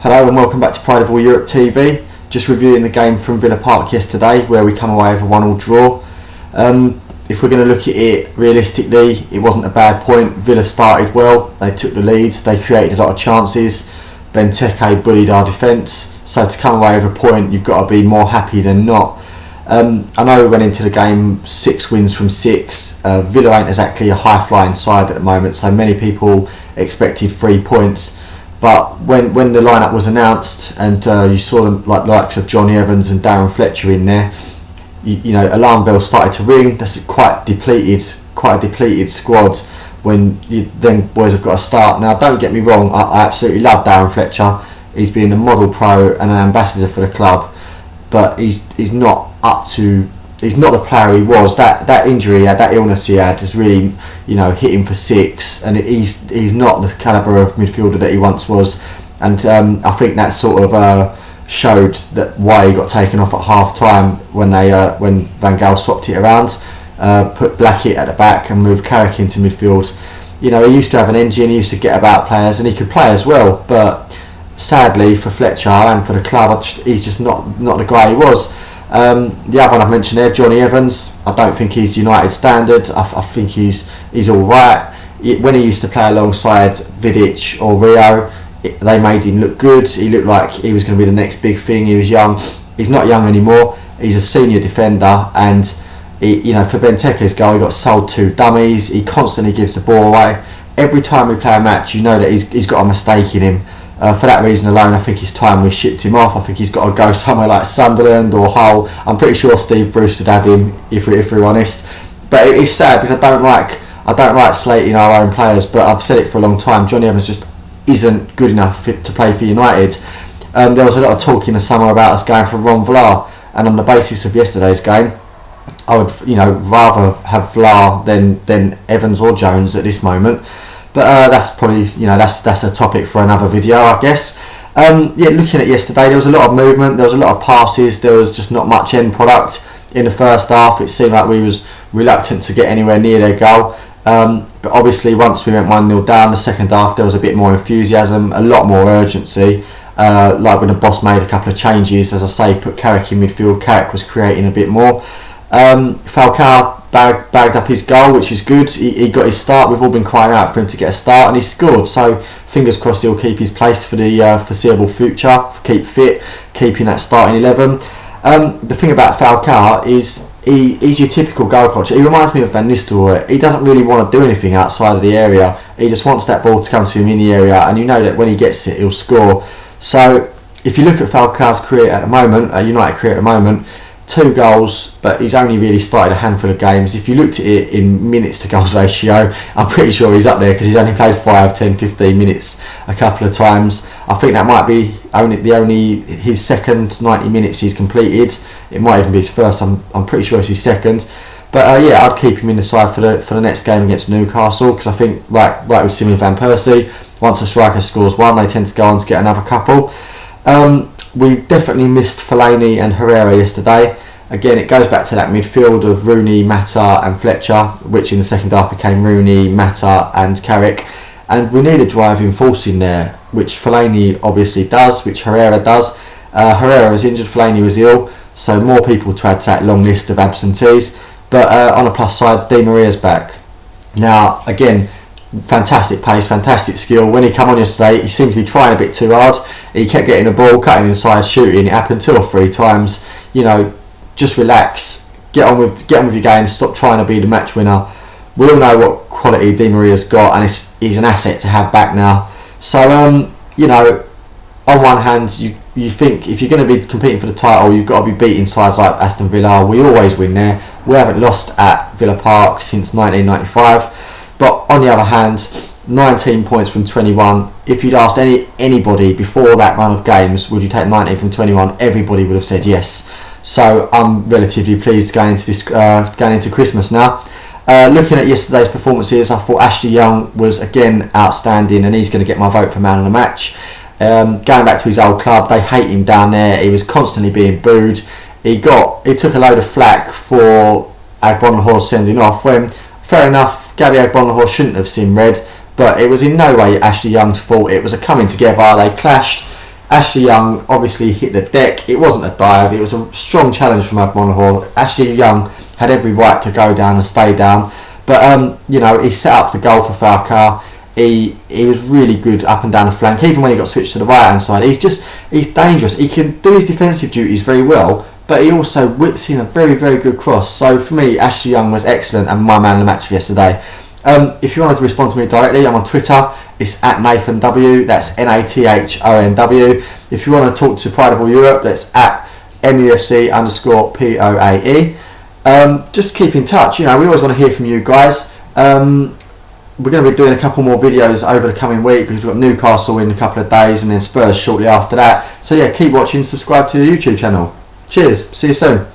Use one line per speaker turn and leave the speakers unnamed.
Hello and welcome back to Pride of All Europe TV. Just reviewing the game from Villa Park yesterday where we come away with a 1-1 draw. If we're going to look at it realistically, it wasn't a bad point. Villa started well, they took the lead, they created a lot of chances. Benteke bullied our defence, so to come away with a point you've got to be more happy than not. I know we went into the game 6 wins from 6. Villa ain't exactly a high flying side at the moment, so many people expected 3 points. But when the lineup was announced and you saw the likes of Johnny Evans and Darren Fletcher in there, you know, alarm bells started to ring. That's quite a depleted squad when them boys have got to start. Now, don't get me wrong, I absolutely love Darren Fletcher. He's been a model pro and an ambassador for the club, but he's not up to. He's not the player he was. That injury, that illness he had, has really, you know, hit him for 6, and he's not the calibre of midfielder that he once was. And I think that sort of showed that why he got taken off at half time when Van Gaal swapped it around, put Blackett at the back and moved Carrick into midfield. You know, he used to have an engine, he used to get about players, and he could play as well. But sadly for Fletcher and for the club, he's just not the guy he was. The other one I've mentioned there, Johnny Evans, I don't think he's United standard. I think he's alright. When he used to play alongside Vidic or Rio, they made him look good. He looked like he was going to be the next big thing. He was young. He's not young anymore. He's a senior defender, and for Benteke's goal, he got sold 2 dummies. He constantly gives the ball away. Every time we play a match, you know that he's got a mistake in him. For that reason alone, I think it's time we shipped him off. I think he's got to go somewhere like Sunderland or Hull. I'm pretty sure Steve Bruce would have him if we're honest. But it's sad because I don't like slating our own players. But I've said it for a long time. Johnny Evans just isn't good enough to play for United. There was a lot of talk in the summer about us going for Ron Vlaar, and on the basis of yesterday's game, I would rather have Vlaar than Evans or Jones at this moment. But that's probably, that's a topic for another video, I guess. Looking at yesterday, there was a lot of movement, there was a lot of passes, there was just not much end product. In the first half, it seemed like we was reluctant to get anywhere near their goal. But obviously, once we went 1-0 down, the second half, there was a bit more enthusiasm, a lot more urgency. Like when the boss made a couple of changes, as I say, put Carrick in midfield. Carrick was creating a bit more. Falcao bagged up his goal, which is good. He got his start. We've all been crying out for him to get a start, and he scored. So fingers crossed he'll keep his place for the foreseeable future, keep fit, keeping that starting 11. The thing about Falcao is he's your typical goal poacher. He reminds me of Van Nistelrooy. He doesn't really want to do anything outside of the area. He just wants that ball to come to him in the area, and you know that when he gets it, he'll score. So if you look at Falcao's career at the moment, United career at the moment, 2 goals, but he's only really started a handful of games. If you looked at it in minutes to goals ratio, I'm pretty sure he's up there because he's only played 5, 10, 15 minutes a couple of times. I think that might be only his second 90 minutes he's completed. It might even be his first. I'm pretty sure it's his second. But I'd keep him in the side for the next game against Newcastle, because I think like with Simon Van Persie, once a striker scores 1, they tend to go on to get another couple. We definitely missed Fellaini and Herrera yesterday. Again, it goes back to that midfield of Rooney, Mata and Fletcher, which in the second half became Rooney, Mata and Carrick. And we need a driving force in there, which Fellaini obviously does, which Herrera does. Herrera was injured, Fellaini was ill, so more people to add to that long list of absentees. But on a plus side, Di Maria's back. Now, again, fantastic pace, fantastic skill. When he came on yesterday, he seemed to be trying a bit too hard. He kept getting the ball, cutting inside, shooting. It happened 2 or 3 times. Just relax, get on with your game. Stop trying to be the match winner. We all know what quality Di Maria's got, and he's an asset to have back now. So on one hand, you think if you're going to be competing for the title, you've got to be beating sides like Aston Villa. We always win there. We haven't lost at Villa Park since 1995. But on the other hand, 19 points from 21. If you'd asked anybody before that run of games, would you take 19 from 21? Everybody would have said yes. So I'm relatively pleased going into Christmas now. Looking at yesterday's performances, I thought Ashley Young was again outstanding, and he's going to get my vote for man of the match. Going back to his old club, they hate him down there. He was constantly being booed. He took a load of flack for Agbonlahor sending off, when fair enough, Gabby Agbonlahor shouldn't have seen red, but it was in no way Ashley Young's fault. It was a coming together. They clashed. Ashley Young obviously hit the deck. It wasn't a dive, it was a strong challenge from Monaghan. Ashley Young had every right to go down and stay down, but you know, he set up the goal for Falcao. He was really good up and down the flank, even when he got switched to the right hand side. He's dangerous. He can do his defensive duties very well, but he also whips in a very, very good cross. So for me, Ashley Young was excellent and my man of the match for yesterday. If you wanted to respond to me directly, I'm on Twitter. It's at Nathon W. That's NATHONW. If you want to talk to Pride of All Europe, that's at MUFC_POAE. Just keep in touch. You know, we always want to hear from you guys. We're going to be doing a couple more videos over the coming week because we've got Newcastle in a couple of days and then Spurs shortly after that. So yeah, keep watching, subscribe to the YouTube channel. Cheers, see you soon.